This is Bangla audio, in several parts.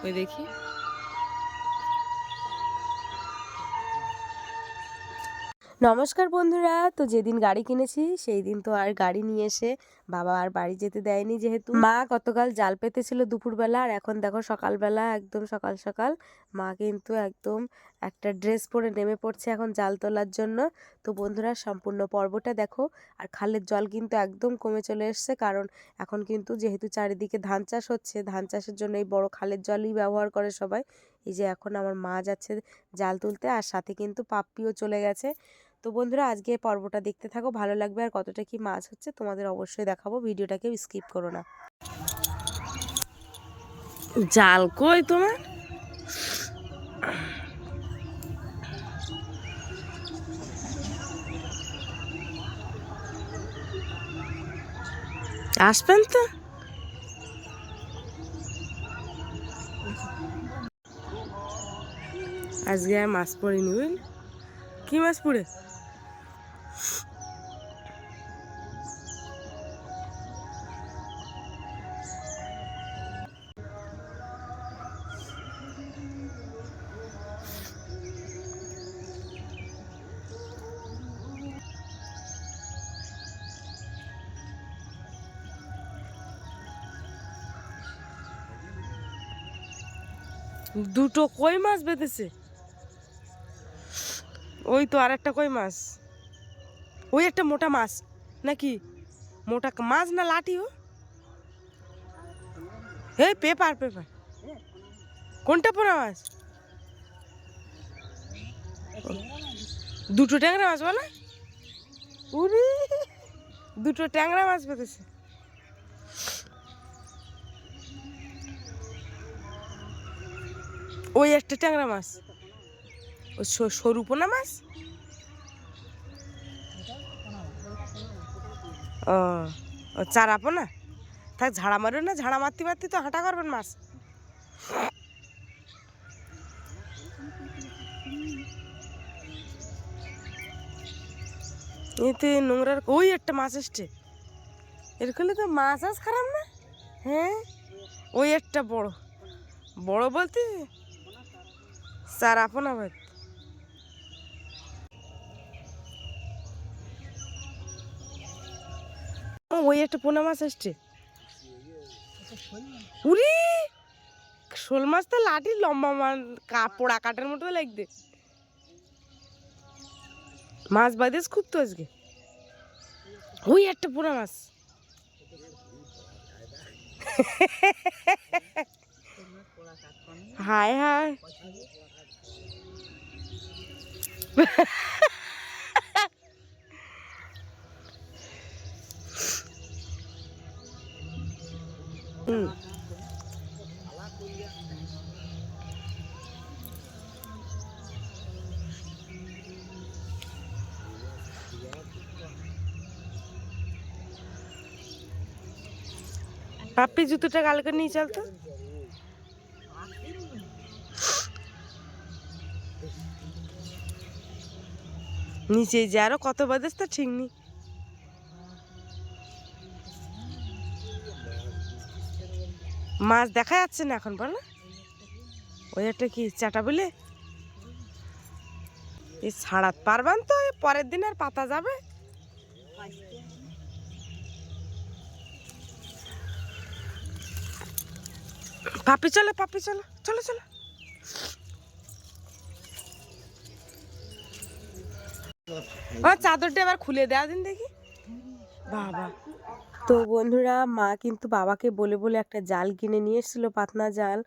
ওই দেখি। নমস্কার বন্ধুরা, তো যেদিন গাড়ি কিনেছি সেই দিন তো আর গাড়ি নিয়ে এসে বাবা আর বাড়ি যেতে দেয়নি, যেহেতু মা গতকাল জাল পেতেছিল দুপুরবেলা। আর এখন দেখো সকালবেলা, একদম সকাল সকাল মা কিন্তু একদম একটা ড্রেস পরে নেমে পড়ছে এখন জাল তোলার জন্য। তো বন্ধুরা সম্পূর্ণ পর্বটা দেখো। আর খালের জল কিন্তু একদম কমে চলে এসছে, কারণ এখন কিন্তু যেহেতু চারিদিকে ধান চাষ হচ্ছে, ধান চাষের জন্য এই বড় খালের জলই ব্যবহার করে সবাই। এই যে এখন আমার মা যাচ্ছে জাল তুলতে, আর সাথে কিন্তু পাপ্পিও চলে গেছে। তো বন্ধুরা আজকে পর্বটা দেখতে থাকো, ভালো লাগবে। আর কতটা কি মাছ হচ্ছে তোমাদের অবশ্যই দেখাবো, ভিডিওটাকে স্কিপ করো না। জাল কই তোমার? আসবেন তো। আজকে আর মাছ পড়িনি, বুঝলি? কি মাছ পড়ে? দুটো কই মাছ বেঁধেছে। ওই তো আর একটা কই মাছ। ওই একটা মোটা মাছ নাকি? মোটা মাছ না লাঠি? ও এই পেপার পেপার। কোনটা পোনা মাছ? দুটো ট্যাংরা মাছ বলে। উরি, দুটো ট্যাংরা মাছ বেঁধেছে। ওই একটা ট্যাংরা মাছ, ওই সরু পোনা মাছ। ও, ও চারা পোনা। থাক, ঝাড়া মারো না, ঝাড়া মারতে মারতে তো হাঁটা করবেন মাছ। এতে নোংরার ওই একটা মাছ এসছে। এরকম তো মাছ আজ খারাপ না। হ্যাঁ, ওই একটা বড় বড় বলতে চারা পোনা ভাই। ওই একটা পোনা মাছ এসছে। উরি, শোল মাছ তো লাঠি লম্বা মাছ, পোড়া কাঠের মতো লাগবে। মাছ বাঁধেছ খুব তো আজকে। ওই একটা পোনা মাছ। হায় হায়। হুম, পাপ্পি জুতোটা কালকে নিয়ে চল তো। নিচে যে আরো কত বাদেস তো ঠিক নেই। মাছ দেখা যাচ্ছে না এখন, বলো। ওই একটা কি চাটা বলে এই ছাড়াত পারবান তো, পরের দিন আর পাতা যাবে। পাপি চলো, পাপি চলো, চলো চলো। আমার চাদরটা এবার খুলে দেওয়া দিন দেখি। বাবা, তো বন্ধুরা মা কিন্তু বাবাকে বলে বলে একটা জাল কিনে নিয়ে এসেছিল, পাতনা জাল।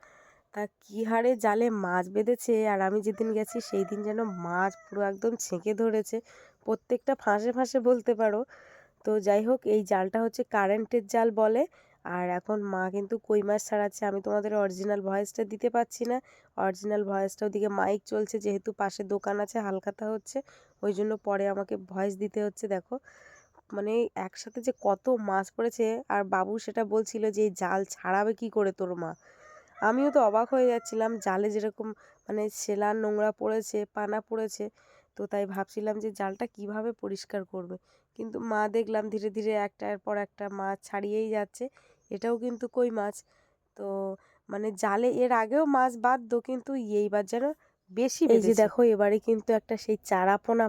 তা কি হারে জালে মাছ বেঁধেছে। আর আমি যেদিন গেছি সেই দিন যেন মাছ পুরো একদম ছেঁকে ধরেছে, প্রত্যেকটা ফাঁসে ফাঁসে বলতে পারো। তো যাই হোক, এই জালটা হচ্ছে কারেন্টের জাল বলে। আর এখন মা কিন্তু কই মাছ ছাড়াচ্ছে। আমি তোমাদের অরিজিনাল ভয়েসটা দিতে পারছি না, অরিজিনাল ভয়েসটা ওদিকে মাইক চলছে, যেহেতু পাশে দোকান আছে হালখাতা হচ্ছে, ওই জন্য পরে আমাকে ভয়েস দিতে হচ্ছে। দেখো মানে একসাথে যে কত মাছ পড়েছে। আর বাবু সেটা বলছিল যে এই জাল ছাড়াবে কি করে তোর মা। আমিও তো অবাক হয়ে যাচ্ছিলাম, জালে যেরকম মানে সেলার নোংরা পড়েছে, পানা পড়েছে। তো তাই ভাবছিলাম যে জালটা কিভাবে পরিষ্কার করবে। কিন্তু মা দেখলাম ধীরে ধীরে একটার পর একটা মাছ ছাড়িয়েই যাচ্ছে। এটাও কিন্তু কই মাছ। তো মানে জালে এর আগেও মাছ বাঁধতো, কিন্তু এইবার যেন বেশি বেঁধেছে। এই যে দেখো এবারে কিন্তু একটা সেই চারাপোনা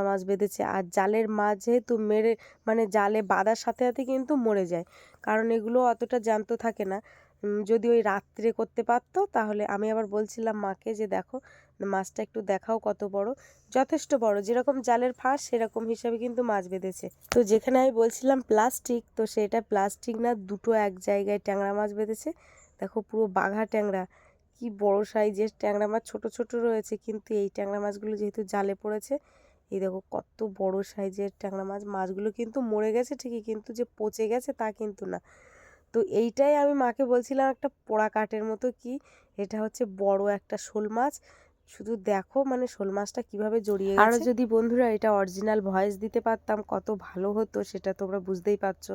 মাছ বেঁধেছে। আর জালের মাছ যেহেতু মেরে মানে জালে বাঁধার সাথে সাথে কিন্তু মরে যায়, কারণ এগুলো অতটা জ্যান্ত থাকে না। যদি ওই রাত্রে করতে পারতো তাহলে। আমি আবার বলছিলাম মাকে যে দেখো মাছটা একটু দেখাও কত বড়, যথেষ্ট বড়, যেরকম জালের ফাঁস সেরকম হিসাবে কিন্তু মাছ বেঁধেছে। তো যেখানে আমি বলছিলাম প্লাস্টিক, তো সেটা প্লাস্টিক না, দুটো এক জায়গায় ট্যাংরা মাছ বেঁধেছে। দেখো পুরো বাঘা ট্যাংরা, কি বড় সাইজের ট্যাংরা মাছ। ছোট ছোট রয়েছে, কিন্তু এই ট্যাংরা মাছগুলো যেহেতু জালে পড়েছে, এই দেখো কত বড় সাইজের ট্যাংরা মাছ। মাছগুলো কিন্তু মরে গেছে ঠিকই, কিন্তু যে পচে গেছে তা কিন্তু না। তো এইটাই আমি মাকে বলছিলাম একটা পোড়া কাঠের মতো কি, এটা হচ্ছে বড় একটা শোল মাছ। শুধু দেখো মানে শোল মাছটা কিভাবে জড়িয়ে গেছে। আর যদি বন্ধুরা এটা অরিজিনাল ভয়েস দিতে পারতাম কত ভালো হতো, সেটা তোমরা বুঝতেই পারছো।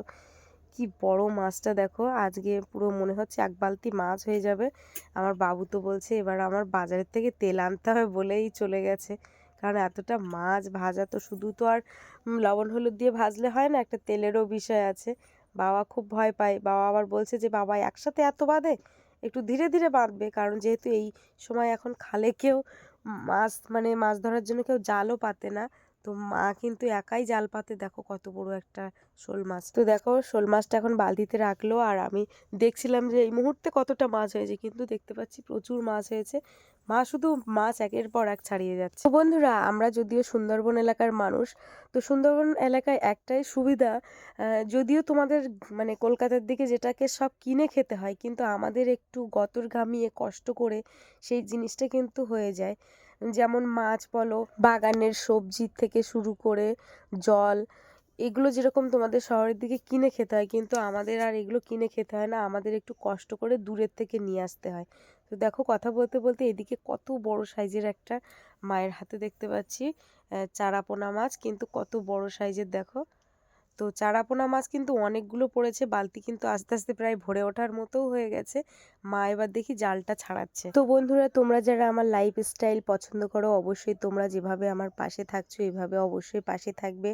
কি বড় মাছটা দেখো, আজকে পুরো মনে হচ্ছে এক বালতি মাছ হয়ে যাবে। আমার বাবু তো বলছে এবার আমার বাজারের থেকে তেল আনতে হবে বলেই চলে গেছে, কারণ এতটা মাছ ভাজা তো শুধু তো আর লবণ হলুদ দিয়ে ভাজলে হয় না, একটা তেলেরও বিষয় আছে। বাবা খুব ভয় পায়, বাবা আবার বলছে যে বাবা একসাথে এত বাঁধে, একটু ধীরে ধীরে বাঁধবে, কারণ যেহেতু এই সময় এখন খালে কেউ মাছ মানে মাছ ধরার জন্য কেউ জালও পাতে না। তো মা কিন্তু একাই জাল পাতে, দেখো কত বড় একটা শোল মাছ। তো দেখো শোল মাছটা এখন বালতিতে রাখলো, আর আমি দেখছিলাম যে এই মুহূর্তে কতটা মাছ হয়েছে, কিন্তু দেখতে পাচ্ছি প্রচুর মাছ হয়েছে। মা শুধু মাছ একের পর এক ছাড়িয়ে যাচ্ছে। তো বন্ধুরা আমরা যদিও সুন্দরবন এলাকার মানুষ, তো সুন্দরবন এলাকায় একটাই সুবিধা, যদিও তোমাদের মানে কলকাতার দিকে যেটাকে সব কিনে খেতে হয়, কিন্তু আমাদের একটু গতর ঘামিয়ে কষ্ট করে সেই জিনিসটা কিন্তু হয়ে যায়। যেমন মাছ বলো, বাগানের সবজি থেকে শুরু করে জল, এগুলো যেরকম তোমাদের শহরের দিকে কিনে খেতে হয়, কিন্তু আমাদের আর এগুলো কিনে খেতে হয় না, আমাদের একটু কষ্ট করে দূরের থেকে নিয়ে আসতে হয়। তো দেখো কথা বলতে বলতে এদিকে কত বড় সাইজের একটা মায়ের হাতে দেখতে পাচ্ছি চারাপোনা মাছ, কিন্তু কত বড় সাইজের দেখো। তো চারাপোনা মাছ কিন্তু অনেকগুলো পড়েছে, বালতি কিন্তু আস্তে আস্তে প্রায় ভরে ওঠার মতোও হয়ে গেছে। মা এবার দেখি জালটা ছাড়াচ্ছে। তো বন্ধুরা তোমরা যারা আমার লাইফস্টাইল পছন্দ করো, অবশ্যই তোমরা যেভাবে আমার পাশে থাকছো এভাবে অবশ্যই পাশে থাকবে।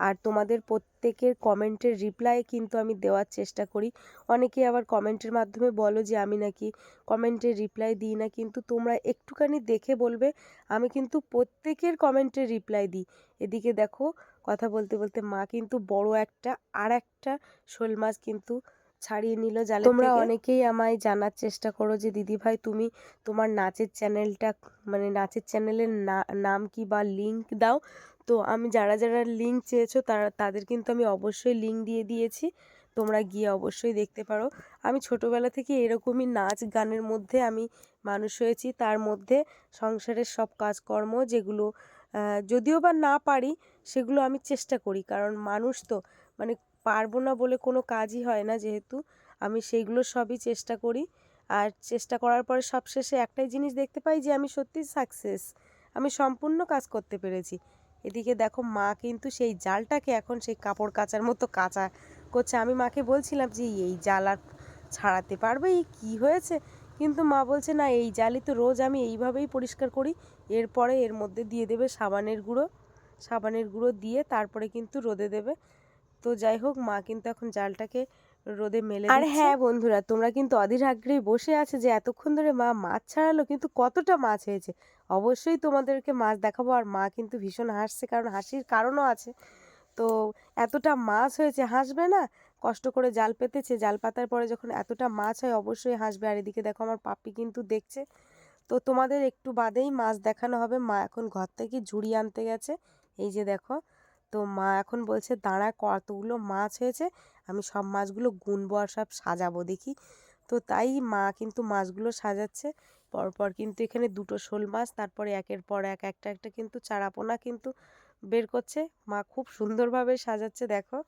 আর তোমাদের প্রত্যেকের কমেন্টের রিপ্লাই কিন্তু আমি দেওয়ার চেষ্টা করি। অনেকে আবার কমেন্টের মাধ্যমে বলো যে আমি নাকি কমেন্টের রিপ্লাই দিই না, কিন্তু তোমরা একটুখানি দেখে বলবে, আমি কিন্তু প্রত্যেকের কমেন্টের রিপ্লাই দিই। এদিকে দেখো কথা বলতে বলতে মা কিন্তু বড় একটা আর একটা শোল মাছ কিন্তু ছাড়িয়ে নিল জালে থেকে। তোমরা অনেকেই আমায় জানার চেষ্টা করো যে দিদি ভাই তুমি তোমার নাচের চ্যানেলটা মানে নাচের চ্যানেলের নাম কি বা লিংক দাও। তো আমি যারা যারা লিংক চেয়েছো তাদের কিন্তু আমি অবশ্যই লিংক দিয়ে দিয়েছি, তোমরা গিয়ে অবশ্যই দেখতে পারো। আমি ছোটোবেলা থেকে এরকমই নাচ গানের মধ্যে আমি মানুষ হয়েছি, তার মধ্যে সংসারের সব কাজকর্ম যেগুলো যদিও বা না পারি সেগুলো আমি চেষ্টা করি, কারণ মানুষ তো মানে পারবো না বলে কোনো কাজই হয় না, যেহেতু আমি সেইগুলো সবই চেষ্টা করি। আর চেষ্টা করার পরে সবশেষে একটাই জিনিস দেখতে পাই যে আমি সত্যি সাকসেস, আমি সম্পূর্ণ কাজ করতে পেরেছি। এদিকে দেখো মা কিন্তু সেই জালটাকে এখন সেই কাপড় কাচার মতো কাচা করছে। আমি মাকে বলছিলাম যে এই জাল আর ছাড়াতে পারবে, এই কী হয়েছে, কিন্তু মা বলছে না এই জালই তো রোজ আমি এইভাবেই পরিষ্কার করি। এরপরে এর মধ্যে দিয়ে দেবে সাবানের গুঁড়ো দিয়ে তারপরে কিন্তু রোদে দেবে। তো যাই হোক মা কিন্তু এখন জালটাকে রোদে মেলে দিচ্ছে। আর হ্যাঁ বন্ধুরা তোমরা কিন্তু অধীর আগ্রহে বসে আছে যে এতক্ষণ ধরে মা মাছ ছাড়ালো, কিন্তু কতটা মাছ হয়েছে অবশ্যই তোমাদেরকে মাছ দেখাবো। আর মা কিন্তু ভীষণ হাসছে, কারণ হাসির কারণও আছে। তো এতটা মাছ হয়েছে, হাসবে না? কষ্ট করে জাল পেতেছে, জাল পাতার পরে যখন এতটা মাছ হয় অবশ্যই হাসবে। আর এদিকে দেখো আমার পাপ্পি কিন্তু দেখছে। তো তোমাদের একটু বাদেই মাছ দেখানো হবে। মা এখন ঘর থেকে ঝুড়ি আনতে গেছে, এই যে দেখো। তো মা এখন বলছে দাঁড়া কতগুলো মাছ হয়েছে, আমি সব মাছগুলো গুনবো আর সব সাজাবো দেখি। তো তাই মা কিন্তু মাছগুলো সাজাচ্ছে পরপর, কিন্তু এখানে দুটো শোল মাছ, তারপরে একের পর এক একটা একটা কিন্তু চারাপোনা কিন্তু বের করছে। মা খুব সুন্দরভাবে সাজাচ্ছে দেখো।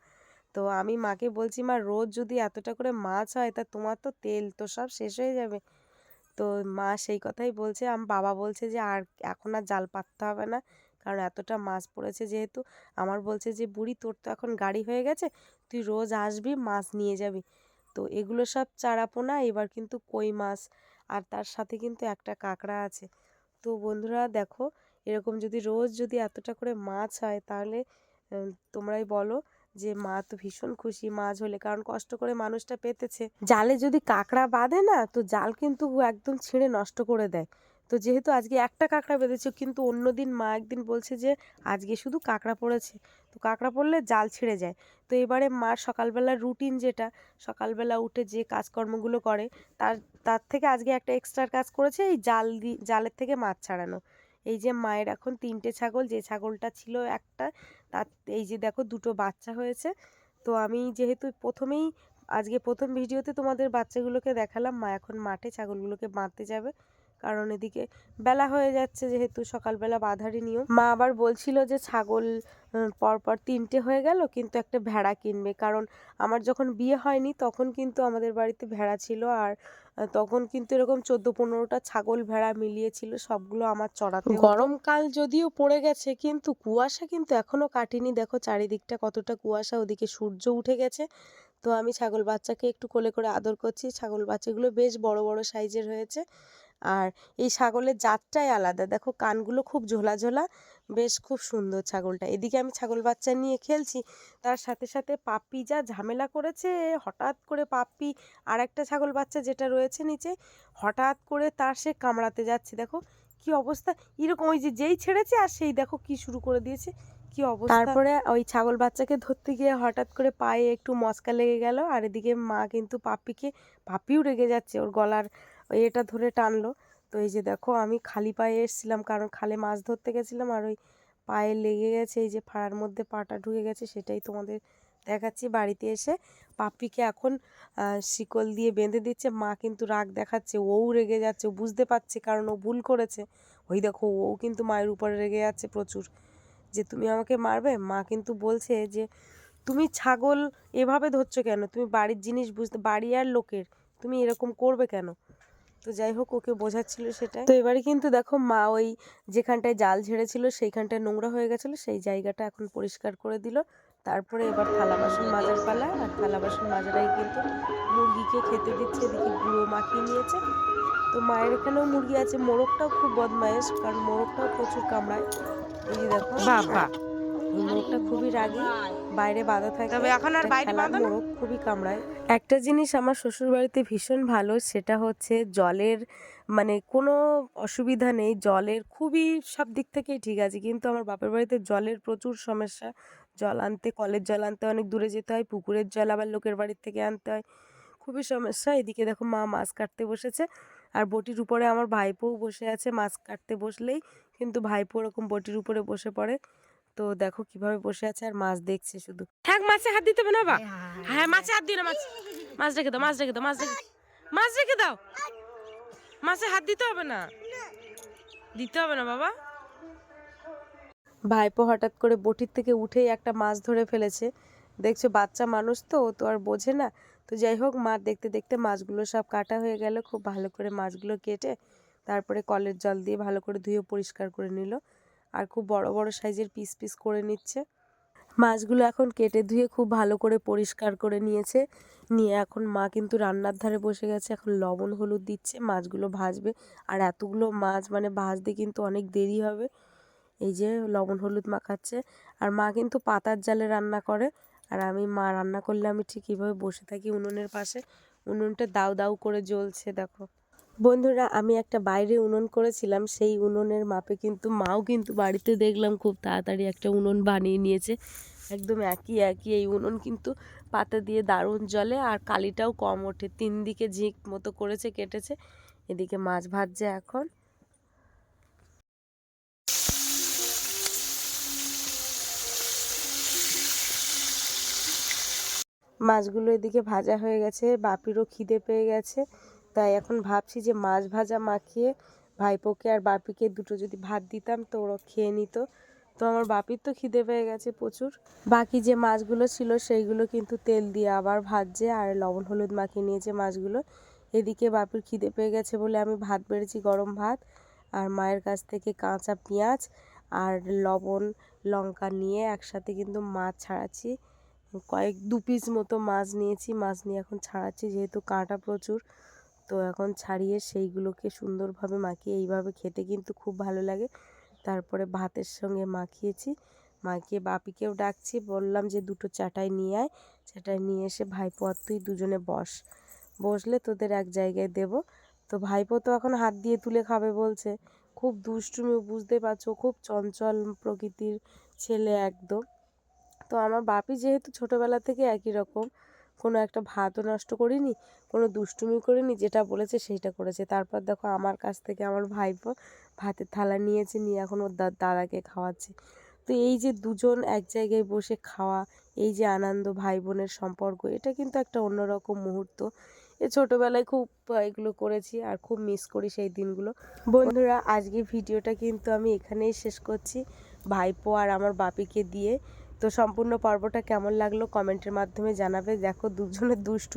তো আমি মাকে বলছি মা রোজ যদি এতটা করে মাছ হয় তা তোমার তো তেল তো সব শেষ হয়ে যাবে। তো মা সেই কথাই বলছে। বাবা বলছে যে আর এখন আর জাল পাততে হবে না, কারণ এতটা মাছ পড়েছে যেহেতু। আমার বলছে যে বুড়ি তোর তো এখন গাড়ি হয়ে গেছে, তুই রোজ আসবি মাছ নিয়ে যাবি। তো এগুলো সব চারাপোনা, এবার কিন্তু কই মাছ, আর তার সাথে কিন্তু একটা কাঁকড়া আছে। তো বন্ধুরা দেখো এরকম যদি রোজ যদি এতটা করে মাছ হয় তাহলে তোমরাই বলো যে মা তো ভীষণ খুশি মাছ হলে, কারণ কষ্ট করে মানুষটা পেতেছে। জালে যদি কাঁকড়া বাঁধে না, তো জাল কিন্তু একদম ছিঁড়ে নষ্ট করে দেয়। তো যেহেতু আজকে একটা কাঁকড়া বেঁধেছে, কিন্তু অন্যদিন মা একদিন বলছে যে আজকে শুধু কাঁকড়া পড়েছে, তো কাঁকড়া পড়লে জাল ছিঁড়ে যায়। তো এবারে মার সকালবেলার রুটিন যেটা, সকালবেলা উঠে যে কাজকর্মগুলো করে, তার তার থেকে আজকে একটা এক্সট্রা কাজ করেছে, এই জালের থেকে মাছ ছাড়ানো। এই যে মায়ের এখন 3টে ছাগল, যে ছাগলটা ছিল একটা, তার এই যে দেখো 2টো বাচ্চা হয়েছে। তো আমি যেহেতু আজকে প্রথম ভিডিওতে তোমাদের বাচ্চাগুলোকে দেখালাম, মা এখন মাঠে ছাগলগুলোকে বাঁধতে যাবে, কারণ এদিকে বেলা হয়ে যাচ্ছে, যেহেতু সকালবেলা বাঁধারই নিয়ম। মা আবার বলছিল যে ছাগল পরপর 3টে হয়ে গেল, কিন্তু একটা ভেড়া কিনবে, কারণ আমার যখন বিয়ে হয়নি তখন কিন্তু আমাদের বাড়িতে ভেড়া ছিল, আর তখন কিন্তু এরকম 14-15টা ছাগল ভেড়া মিলিয়ে ছিল, সবগুলো আমার চড়াতে হতো। গরমকাল যদিও পড়ে গেছে, কিন্তু কুয়াশা কিন্তু এখনো কাটেনি। দেখো চারিদিকটা কতটা কুয়াশা, ওদিকে সূর্য উঠে গেছে। তো আমি ছাগল বাচ্চাকে একটু কোলে করে আদর করছি। ছাগল বাচ্চাগুলো বেশ বড় বড় সাইজের হয়েছে, আর এই ছাগলের জাতটাই আলাদা। দেখো কানগুলো খুব ঝোলা ঝোলা, বেশ খুব সুন্দর ছাগলটা। এদিকে আমি ছাগল বাচ্চা নিয়ে খেলছি, তার সাথে সাথে পাপ্পি যা ঝামেলা করেছে। হঠাৎ করে পাপ্পি আর একটা ছাগল বাচ্চা যেটা রয়েছে নিচে, হঠাৎ করে তার সে কামড়াতে যাচ্ছে। দেখো কি অবস্থা, এরকম ওই যে যেই ছেড়েছে আর সেই দেখো কি শুরু করে দিয়েছে, কি অবস্থা। তারপরে ওই ছাগল বাচ্চাকে ধরতে গিয়ে হঠাৎ করে পায়ে একটু মচকা লেগে গেল, আর এদিকে মা কিন্তু পাপ্পিও রেগে যাচ্ছে, ওর গলার এটা ধরে টানলো। তো এই যে দেখো আমি খালি পায়ে এসেছিলাম, কারণ খালে মাছ ধরতে গেছিলাম, আর ওই পায়ে লেগে গেছে, এই যে ফাড়ার মধ্যে পাটা ঢুকে গেছে, সেটাই তোমাদের দেখাচ্ছি। বাড়িতে এসে পাপ্পিকে এখন শিকল দিয়ে বেঁধে দিচ্ছে। মা কিন্তু রাগ দেখাচ্ছে, ও রেগে যাচ্ছে, ও বুঝতে পারছে কারণ ও ভুল করেছে। ওই দেখো ও কিন্তু মায়ের উপরে রেগে যাচ্ছে প্রচুর, যে তুমি আমাকে মারবে। মা কিন্তু বলছে যে তুমি ছাগল এভাবে ধরছো কেন, তুমি বাড়ির জিনিস বাড়ি আর লোকের, তুমি এরকম করবে কেন। তো যাই হোক, ওকে বোঝাচ্ছিল সেটাই। তো এবারে কিন্তু দেখো মা ওই যেখানটায় জাল ঝেড়েছিল সেইখানটায় নোংরা হয়ে গেছিলো, সেই জায়গাটা এখন পরিষ্কার করে দিল। তারপরে এবার থালা বাসন মাজার পালা, আর থালা বাসন মাজারাই কিন্তু মুরগিকে খেতে দিচ্ছে। এদিকে গুঁড়ো মাখিয়ে নিয়েছে। তো মায়ের এখানেও মুরগি আছে, মোরগটাও খুব বদমায়েশ, কারণ মোরগটাও প্রচুর কামড়ায়। এই যে দেখো বাবা, এই মোরগটা খুবই রাগী, বাইরে বাঁধা থাকে, তবে এখন আর বাইরে বাঁধা না। মোরগ খুবই কামড়ায়। একটা জিনিস আমার শ্বশুর বাড়িতে ভীষণ ভালো, সেটা হচ্ছে জলের মানে কোনো অসুবিধা নেই, জলের খুবই সব দিক থেকেই ঠিক আছে। কিন্তু আমার বাপের বাড়িতে জলের প্রচুর সমস্যা। জল আনতে, কলের জল আনতে অনেক দূরে যেতে হয়, পুকুরের জল আবার লোকের বাড়ির থেকে আনতে হয়, খুবই সমস্যা। এদিকে দেখো মা মাছ কাটতে বসেছে, আর বটির উপরে আমার ভাইপোও বসে আছে। মাছ কাটতে বসলেই কিন্তু ভাইপো ওরকম বটির উপরে বসে পড়ে। তো দেখো কিভাবে বসে আছে আর মাছ দেখছে শুধু। থাক, মাছে হাত দিতে হবে না বা, হ্যাঁ মাছে হাত দিও না, মাছ রেখে দাও, মাছ রেখে দাও, মাছ রেখে দাও, মাছে হাত দিতে হবে না, দিতে হবে না বাবা। ভাইপো হঠাৎ করে বটির থেকে উঠেই একটা মাছ ধরে ফেলেছে। দেখছো বাচ্চা মানুষ তো, ও তো আর বোঝে না। তো যাই হোক, মা দেখতে দেখতে মাছগুলো সব কাটা হয়ে গেল। খুব ভালো করে মাছগুলো কেটে তারপরে কলের জল দিয়ে ভালো করে ধুয়ে পরিষ্কার করে নিল, আর খুব বড় বড় সাইজের পিস পিস করে নিচ্ছে। মাছগুলো এখন কেটে ধুয়ে খুব ভালো করে পরিষ্কার করে নিয়েছে। নিয়ে এখন মা কিন্তু রান্নার ধারে বসে গেছে, এখন লবণ হলুদ দিচ্ছে, মাছগুলো ভাজবে। আর এতগুলো মাছ মানে ভাজতে কিন্তু অনেক দেরি হবে। এই যে লবণ হলুদ মাখাচ্ছে, আর মা কিন্তু পাতার জালে রান্না করে। আর মা রান্না করলে আমি ঠিক এইভাবে বসে থাকি উনুনের পাশে। উনুনটা দাউ দাউ করে জ্বলছে দেখো। বন্ধুরা, আমি একটা বাইরে উনুন করেছিলাম, সেই উনুনের মাপে কিন্তু মাও কিন্তু বাড়িতে দেখলাম খুব তাড়াতাড়ি একটা উনুন বানিয়ে নিয়েছে। একদম একই এই উনুন কিন্তু পাতা দিয়ে দারুণ জ্বলে, আর কালিটাও কম ওঠে। 3 দিকে ঝিক মতো করেছে, কেটেছে। এদিকে মাছ ভাজছে এখন। মাছগুলো এদিকে ভাজা হয়ে গেছে, বাপিরও খিদে পেয়ে গেছে। তাই এখন ভাবছি যে মাছ ভাজা মাখিয়ে ভাইপোকে আর বাপিকে দুটো যদি ভাত দিতাম, তো ওরা খেয়ে নিত। তো আমার বাপির তো খিদে পেয়ে গেছে প্রচুর। বাকি যে মাছগুলো ছিল সেইগুলো কিন্তু তেল দিয়ে আবার ভাজছে, আর লবণ হলুদ মাখিয়ে নিয়েছে মাছগুলো। এদিকে বাপির খিদে পেয়ে গেছে বলে আমি ভাত বেড়েছি, গরম ভাত, আর মায়ের কাছ থেকে কাঁচা পেঁয়াজ আর লবণ লঙ্কা নিয়ে একসাথে কিন্তু মাছ ছাড়াচ্ছি। 2 পিস মতো মাছ নিয়েছি, মাছ নিয়ে এখন ছাড়াচ্ছি, যেহেতু কাঁটা প্রচুর। তো এখন ছাড়িয়ে সেইগুলোকে সুন্দরভাবে মাখিয়ে এইভাবে খেতে কিন্তু খুব ভালো লাগে। তারপরে ভাতের সঙ্গে মাখিয়েছি। মাকে বাপিকেও ডাকছি, বললাম যে দুটো চাটাই নিয়ে আয়, চাটাই নিয়ে এসে ভাইপো আর তুই দুজনে বসলে তোদের এক জায়গায় দেব। তো ভাইপো তো এখন হাত দিয়ে তুলে খাবে বলছে। খুব দুষ্টুমি, বুঝতে পারছো, খুব চঞ্চল প্রকৃতির ছেলে একদম। তো আমার বাপি যেহেতু ছোটোবেলা থেকে একই রকম, কোনো একটা ভাতও নষ্ট করিনি, কোনো দুষ্টুমি করিনি, যেটা বলেছে সেইটা করেছে। তারপর দেখো আমার কাছ থেকে আমার ভাইপো ভাতের থালা নিয়েছে, নিয়ে এখন ওর দাদাকে খাওয়াচ্ছে। তো এই যে দুজন এক জায়গায় বসে খাওয়া, এই যে আনন্দ, ভাই বোনের সম্পর্ক, এটা কিন্তু একটা অন্যরকম মুহূর্ত। ছোটোবেলায় খুব এগুলো করেছি আর খুব মিস করি সেই দিনগুলো। বন্ধুরা, আজকে ভিডিওটা কিন্তু আমি এখানেই শেষ করছি, ভাইপো আর আমার বাপিকে দিয়ে। তো সম্পূর্ণ পর্বটা কেমন লাগলো কমেন্টের মাধ্যমে জানাবে। দেখো দুজনের দুষ্টু